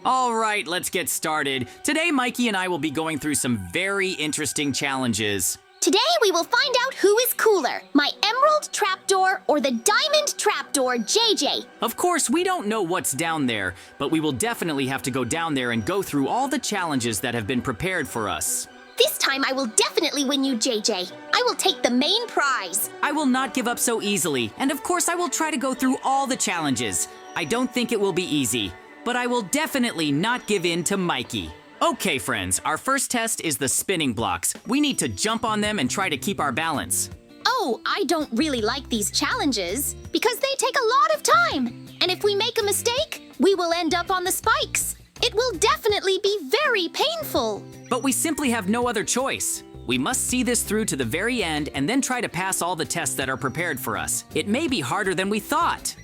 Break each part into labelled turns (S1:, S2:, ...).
S1: All right, let's get started. Today, Mikey and I will be going through some very interesting challenges.
S2: Today we will find out who is cooler, my emerald trapdoor or the diamond trapdoor JJ.
S1: Of course, we don't know what's down there, but we will definitely have to go down there and go through all the challenges that have been prepared for us.
S2: This time I will definitely win you, JJ. I will take the main prize.
S1: I will not give up so easily, and of course I will try to go through all the challenges. I don't think it will be easy, but I will definitely not give in to Mikey. Okay, friends, our first test is the spinning blocks. We need to jump on them and try to keep our balance.
S2: Oh, I don't really like these challenges because they take a lot of time. And if we make a mistake, we will end up on the spikes. It will definitely be very painful.
S1: But we simply have no other choice. We must see this through to the very end and then try to pass all the tests that are prepared for us. It may be harder than we thought.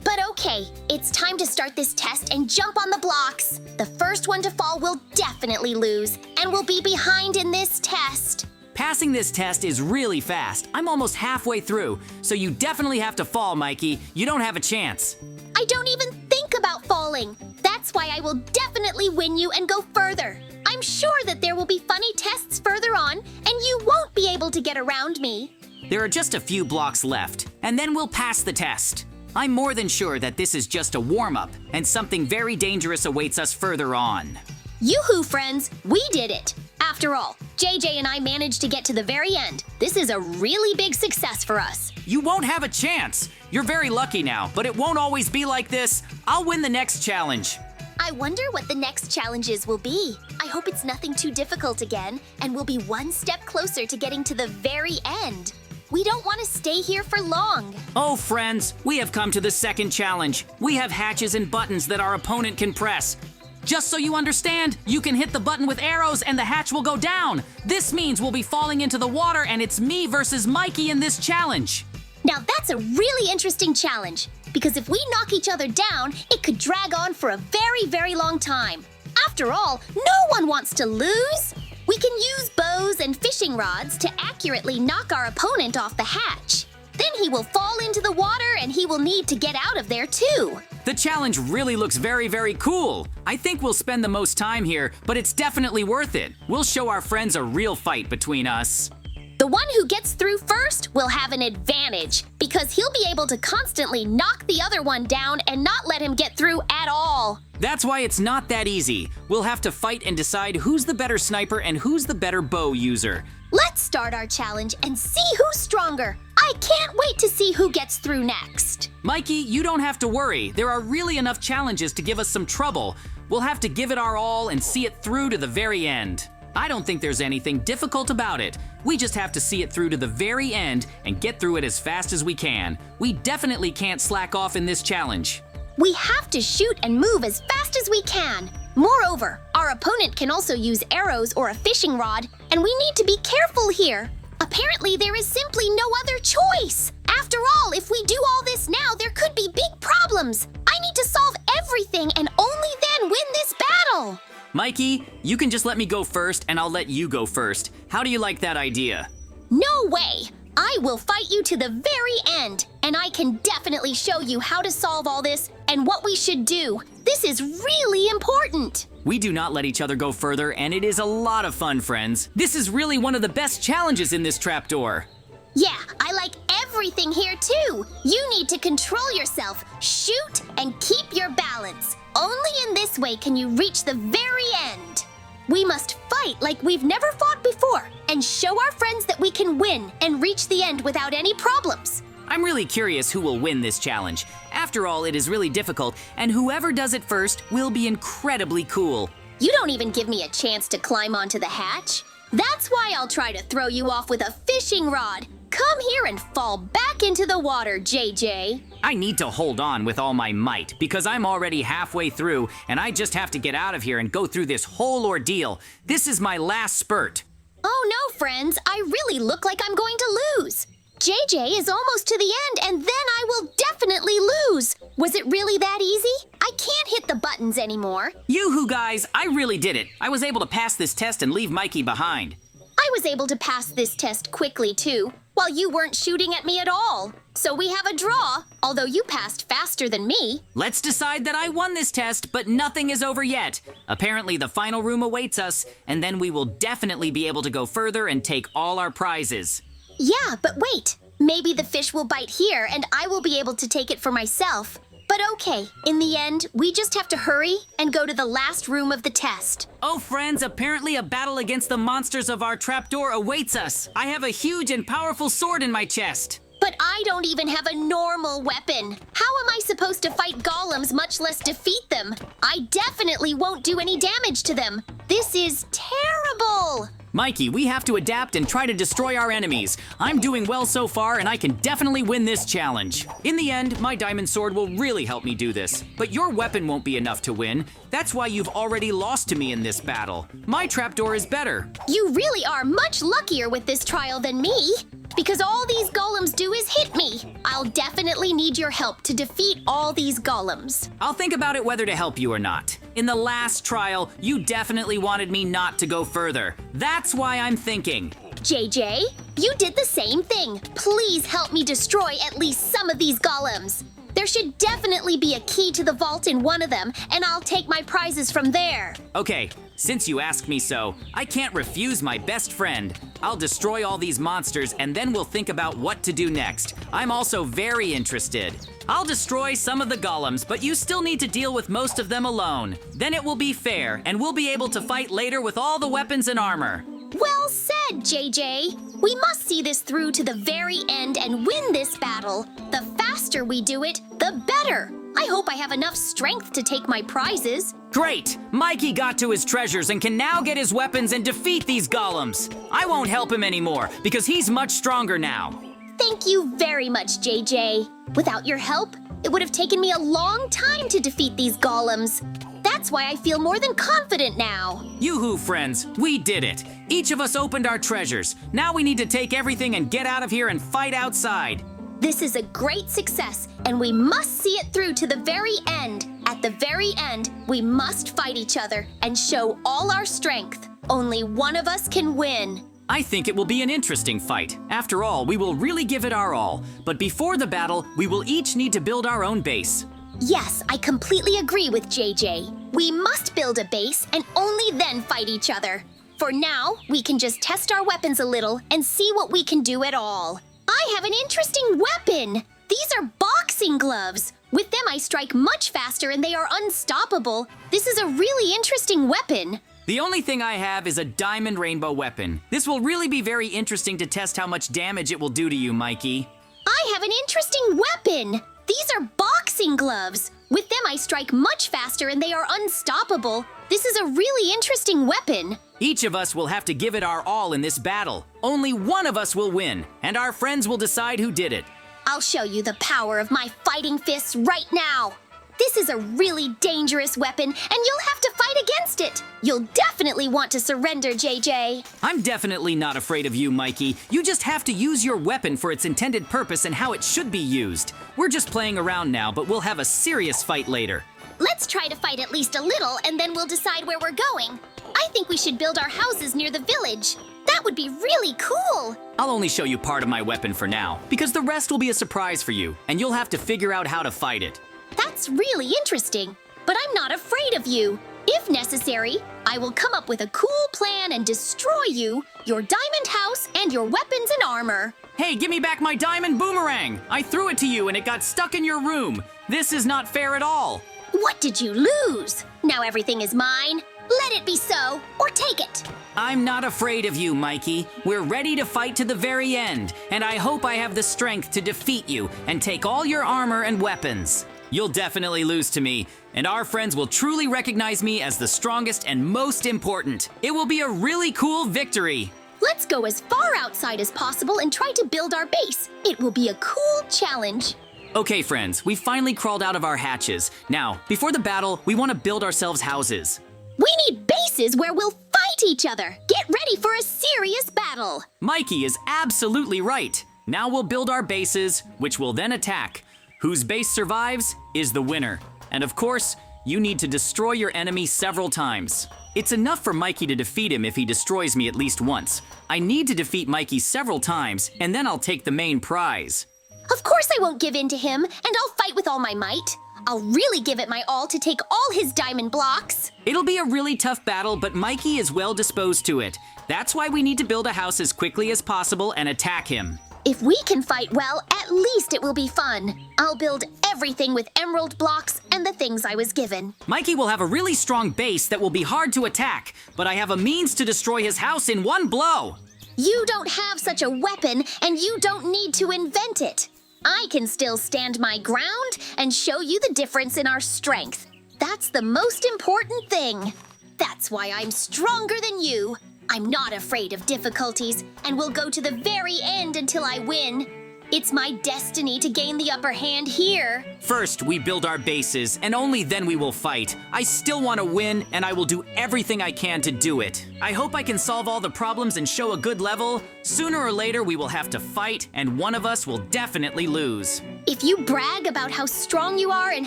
S2: But okay, it's time to start this test and jump on the blocks. The first one to fall will definitely lose and will be behind in this test.
S1: Passing this test is really fast. I'm almost halfway through, so you definitely have to fall, Mikey. You don't have a chance.
S2: I don't even think about falling. That's why I will definitely win you and go further. I'm sure that there will be funny tests further on, and you won't be able to get around me.
S1: There are just a few blocks left, and then we'll pass the test. I'm more than sure that this is just a warm-up, and something very dangerous awaits us further on.
S2: Yoo-hoo, friends, we did it. After all, JJ and I managed to get to the very end. This is a really big success for us.
S1: You won't have a chance. You're very lucky now, but it won't always be like this. I'll win the next challenge.
S2: I wonder what the next challenges will be. I hope it's nothing too difficult again, and we'll be one step closer to getting to the very end. We don't want to stay here for long.
S1: Oh, friends, we have come to the second challenge. We have hatches and buttons that our opponent can press. Just so you understand, you can hit the button with arrows and the hatch will go down. This means we'll be falling into the water and it's me versus Mikey in this challenge.
S2: Now that's a really interesting challenge, because if we knock each other down, it could drag on for a very, very long time. After all, no one wants to lose. We can use bows and fishing rods to accurately knock our opponent off the hatch. Then he will fall into the water and he will need to get out of there too.
S1: The challenge really looks very, very cool. I think we'll spend the most time here, but it's definitely worth it. We'll show our friends a real fight between us.
S2: The one who gets through first will have an advantage because he'll be able to constantly knock the other one down and not let him get through at all.
S1: That's why it's not that easy. We'll have to fight and decide who's the better sniper and who's the better bow user.
S2: Let's start our challenge and see who's stronger. I can't wait to see who gets through next.
S1: Mikey, you don't have to worry. There are really enough challenges to give us some trouble. We'll have to give it our all and see it through to the very end. I don't think there's anything difficult about it. We just have to see it through to the very end and get through it as fast as we can. We definitely can't slack off in this challenge.
S2: We have to shoot and move as fast as we can. Moreover, our opponent can also use arrows or a fishing rod, and we need to be careful here. Apparently, there is simply no other choice. After all, if we do all this now, there could be big problems. I need to solve everything and only then win this battle.
S1: Mikey, you can just let me go first and I'll let you go first. How do you like that idea?
S2: No way! I will fight you to the very end, and I can definitely show you how to solve all this and what we should do. This is really important.
S1: We do not let each other go further, and it is a lot of fun, friends. This is really one of the best challenges in this trapdoor.
S2: Yeah, I like everything here too. You need to control yourself, shoot, and keep your balance. Only in this way can you reach the very end. We must fight like we've never fought before and show our friends that we can win and reach the end without any problems.
S1: I'm really curious who will win this challenge. After all, it is really difficult, and whoever does it first will be incredibly cool.
S2: You don't even give me a chance to climb onto the hatch. That's why I'll try to throw you off with a fishing rod. Come here and fall back into the water, JJ.
S1: I need to hold on with all my might because I'm already halfway through and I just have to get out of here and go through this whole ordeal. This is my last spurt.
S2: Oh no, friends, I really look like I'm going to lose. JJ is almost to the end and then I will definitely lose. Was it really that easy? I can't hit the buttons anymore.
S1: Yoo-hoo, guys, I really did it. I was able to pass this test and leave Mikey behind.
S2: I was able to pass this test quickly too. while you weren't shooting at me at all. So we have a draw, although you passed faster than me.
S1: Let's decide that I won this test, but nothing is over yet. Apparently, the final room awaits us, and then we will definitely be able to go further and take all our prizes.
S2: Yeah, but wait. Maybe the fish will bite here and I will be able to take it for myself. But okay, in the end, we just have to hurry and go to the last room of the test.
S1: Oh, friends, apparently a battle against the monsters of our trapdoor awaits us. I have a huge and powerful sword in my chest.
S2: But I don't even have a normal weapon. How am I supposed to fight golems, much less defeat them? I definitely won't do any damage to them. This is terrible.
S1: Mikey, we have to adapt and try to destroy our enemies. I'm doing well so far, and I can definitely win this challenge. In the end, my diamond sword will really help me do this. But your weapon won't be enough to win. That's why you've already lost to me in this battle. My trapdoor is better.
S2: You really are much luckier with this trial than me. Because all these golems do is hit me. I'll definitely need your help to defeat all these golems.
S1: I'll think about it whether to help you or not. In the last trial, you definitely wanted me not to go further. That's why I'm thinking.
S2: JJ, you did the same thing. Please help me destroy at least some of these golems. There should definitely be a key to the vault in one of them, and I'll take my prizes from there.
S1: Okay, since you asked me so, I can't refuse my best friend. I'll destroy all these monsters and then we'll think about what to do next. I'm also very interested. I'll destroy some of the golems, but you still need to deal with most of them alone. Then it will be fair, and we'll be able to fight later with all the weapons and armor.
S2: Well said, JJ. We must see this through to the very end and win this battle. The faster we do it, the better. I hope I have enough strength to take my prizes.
S1: Great! Mikey got to his treasures and can now get his weapons and defeat these golems. I won't help him anymore because he's much stronger now.
S2: Thank you very much, JJ. Without your help, it would have taken me a long time to defeat these golems. That's why I feel more than confident now.
S1: Yoo-hoo, friends, we did it. Each of us opened our treasures. Now we need to take everything and get out of here and fight outside.
S2: This is a great success, and we must see it through to the very end. At the very end, we must fight each other and show all our strength. Only one of us can win.
S1: I think it will be an interesting fight. After all, we will really give it our all. But before the battle, we will each need to build our own base.
S2: Yes, I completely agree with JJ. We must build a base and only then fight each other. For now, we can just test our weapons a little and see what we can do at all. I have an interesting weapon! These are boxing gloves. With them, I strike much faster and they are unstoppable. This is a really interesting weapon.
S1: The only thing I have is a diamond rainbow weapon. This will really be very interesting to test how much damage it will do to you, Mikey.
S2: I have an interesting weapon! These are boxing gloves. With them, I strike much faster and they are unstoppable. This is a really interesting weapon.
S1: Each of us will have to give it our all in this battle. Only one of us will win, and our friends will decide who did it.
S2: I'll show you the power of my fighting fists right now. This is a really dangerous weapon, and you'll have to fight against it. You'll definitely want to surrender, JJ.
S1: I'm definitely not afraid of you, Mikey. You just have to use your weapon for its intended purpose and how it should be used. We're just playing around now, but we'll have a serious fight later.
S2: Let's try to fight at least a little, and then we'll decide where we're going. I think we should build our houses near the village. That would be really cool.
S1: I'll only show you part of my weapon for now, because the rest will be a surprise for you, and you'll have to figure out how to fight it.
S2: That's really interesting, but I'm not afraid of you. If necessary, I will come up with a cool plan and destroy you, your diamond house, and your weapons and armor.
S1: Hey, give me back my diamond boomerang! I threw it to you and it got stuck in your room. This is not fair at all.
S2: What did you lose? Now everything is mine. Let it be so, or take it.
S1: I'm not afraid of you, Mikey. We're ready to fight to the very end, and I hope I have the strength to defeat you and take all your armor and weapons. You'll definitely lose to me, and our friends will truly recognize me as the strongest and most important. It will be a really cool victory.
S2: Let's go as far outside as possible and try to build our base. It will be a cool challenge.
S1: Okay, friends, we finally crawled out of our hatches. Now, before the battle, we want to build ourselves houses.
S2: We need bases where we'll fight each other. Get ready for a serious battle.
S1: Mikey is absolutely right. Now we'll build our bases, which will then attack. Whose base survives is the winner. And of course, You need to destroy your enemy several times. It's enough for Mikey to defeat him if he destroys me at least once. I need to defeat Mikey several times, and then I'll take the main prize.
S2: Of course I won't give in to him, and I'll fight with all my might. I'll really give it my all to take all his diamond blocks.
S1: It'll be a really tough battle, but Mikey is well disposed to it. That's why we need to build a house as quickly as possible and attack him.
S2: If we can fight well, at least it will be fun. I'll build everything with emerald blocks and the things I was given.
S1: Mikey will have a really strong base that will be hard to attack, but I have a means to destroy his house in one blow.
S2: You don't have such a weapon, and you don't need to invent it. I can still stand my ground and show you the difference in our strength. That's the most important thing. That's why I'm stronger than you. I'm not afraid of difficulties and will go to the very end until I win. It's my destiny to gain the upper hand here.
S1: First, we build our bases, and only then we will fight. I still want to win, and I will do everything I can to do it. I hope I can solve all the problems and show a good level. Sooner or later, we will have to fight, and one of us will definitely lose.
S2: If you brag about how strong you are and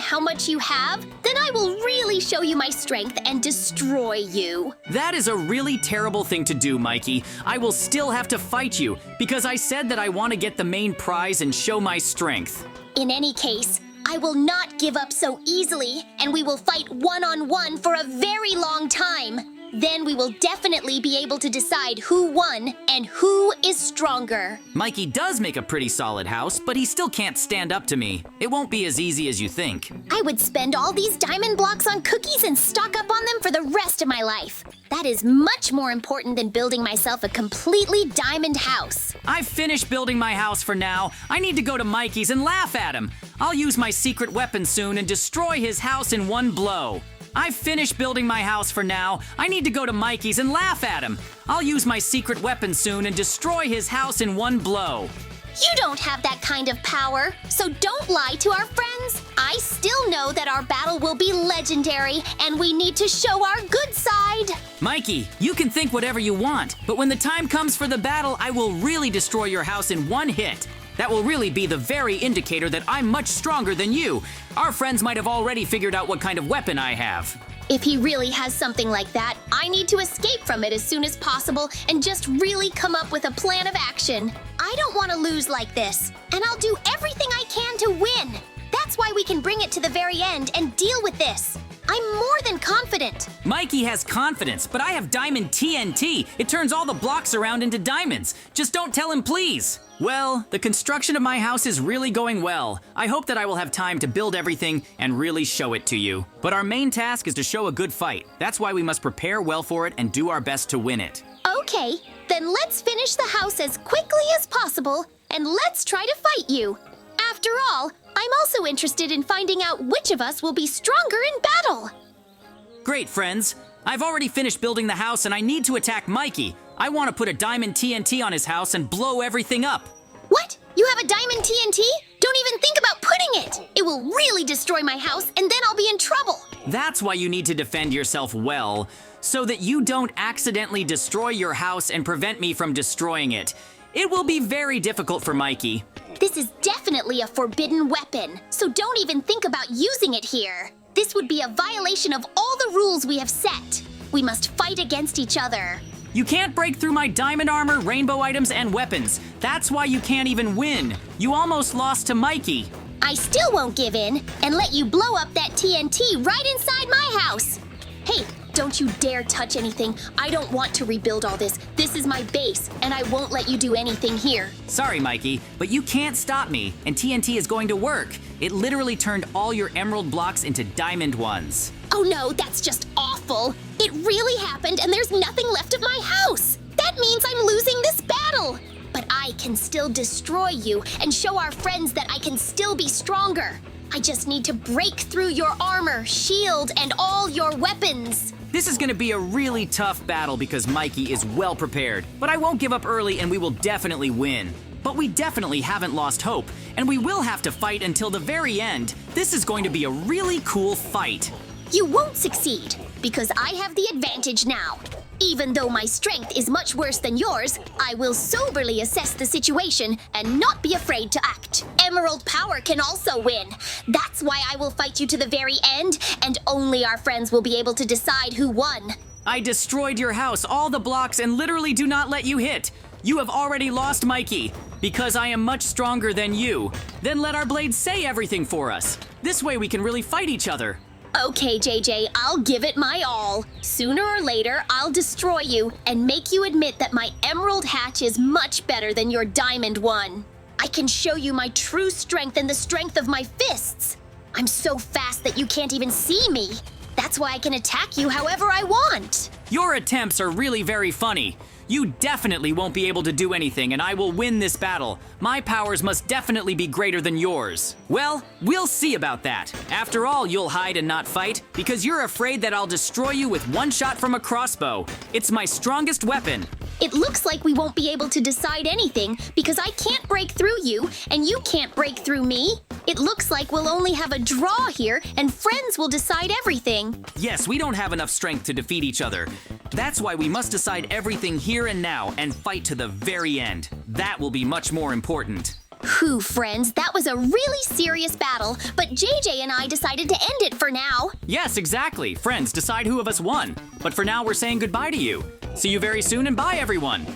S2: how much you have, then I will really show you my strength and destroy you.
S1: That is a really terrible thing to do, Mikey. I will still have to fight you, because I said that I want to get the main prize and show my strength.
S2: In any case, I will not give up so easily, and we will fight one-on-one for a very long time. Then we will definitely be able to decide who won and who is stronger.
S1: Mikey does make a pretty solid house, but he still can't stand up to me. It won't be as easy as you think.
S2: I would spend all these diamond blocks on cookies and stock up on them for the rest of my life. That is much more important than building myself a completely diamond house.
S1: I've finished building my house for now. I need to go to Mikey's and laugh at him. I'll use my secret weapon soon and destroy his house in one blow. I've finished building my house for now. I need to go to Mikey's and laugh at him. I'll use my secret weapon soon and destroy his house in one blow.
S2: You don't have that kind of power, so don't lie to our friends. I still know that our battle will be legendary, and we need to show our good side.
S1: Mikey, you can think whatever you want, but when the time comes for the battle, I will really destroy your house in one hit. That will really be the very indicator that I'm much stronger than you. Our friends might have already figured out what kind of weapon I have.
S2: If he really has something like that, I need to escape from it as soon as possible and just really come up with a plan of action. I don't want to lose like this, and I'll do everything I can to win. That's why we can bring it to the very end and deal with this. I'm more than confident.
S1: Mikey has confidence, but I have diamond TNT. It turns all the blocks around into diamonds. Just don't tell him, please. Well, the construction of my house is really going well. I hope that I will have time to build everything and really show it to you. But our main task is to show a good fight. That's why we must prepare well for it and do our best to win it.
S2: Okay, then let's finish the house as quickly as possible, and let's try to fight you. After all, I'm also interested in finding out which of us will be stronger in battle.
S1: Great, friends. I've already finished building the house and I need to attack Mikey. I want to put a diamond TNT on his house and blow everything up.
S2: What? You have a diamond TNT? Don't even think about putting it! It will really destroy my house, and then I'll be in trouble.
S1: That's why you need to defend yourself well, so that you don't accidentally destroy your house and prevent me from destroying it. It will be very difficult for Mikey.
S2: This is definitely a forbidden weapon, so don't even think about using it here. This would be a violation of all the rules we have set. We must fight against each other.
S1: You can't break through my diamond armor, rainbow items, and weapons. That's why you can't even win. You almost lost to Mikey.
S2: I still won't give in and let you blow up that TNT right inside my house. Hey, don't you dare touch anything. I don't want to rebuild all this. This is my base, and I won't let you do anything here.
S1: Sorry, Mikey, but you can't stop me, and TNT is going to work. It literally turned all your emerald blocks into diamond ones.
S2: Oh no, that's just awful. It really happened, and there's nothing left of my house. That means I'm losing this battle. But I can still destroy you and show our friends that I can still be stronger. I just need to break through your armor, shield, and all your weapons.
S1: This is going to be a really tough battle because Mikey is well prepared, but I won't give up early and we will definitely win. But we definitely haven't lost hope, and we will have to fight until the very end. This is going to be a really cool fight.
S2: You won't succeed, because I have the advantage now. Even though my strength is much worse than yours, I will soberly assess the situation and not be afraid to act. Emerald power can also win. That's why I will fight you to the very end, and only our friends will be able to decide who won.
S1: I destroyed your house, all the blocks, and literally do not let you hit. You have already lost, Mikey. Because I am much stronger than you. Then let our blades say everything for us. This way we can really fight each other.
S2: Okay, JJ, I'll give it my all. Sooner or later, I'll destroy you and make you admit that my emerald hatch is much better than your diamond one. I can show you my true strength and the strength of my fists. I'm so fast that you can't even see me. That's why I can attack you however I want.
S1: Your attempts are really very funny. You definitely won't be able to do anything, and I will win this battle. My powers must definitely be greater than yours. Well, we'll see about that. After all, you'll hide and not fight, because you're afraid that I'll destroy you with one shot from a crossbow. It's my strongest weapon.
S2: It looks like we won't be able to decide anything because I can't break through you and you can't break through me. It looks like we'll only have a draw here and friends will decide everything.
S1: Yes, we don't have enough strength to defeat each other. That's why we must decide everything here and now and fight to the very end. That will be much more important.
S2: Whew, friends, that was a really serious battle, but JJ and I decided to end it for now.
S1: Yes, exactly. Friends, decide who of us won. But for now, we're saying goodbye to you. See you very soon and bye, everyone.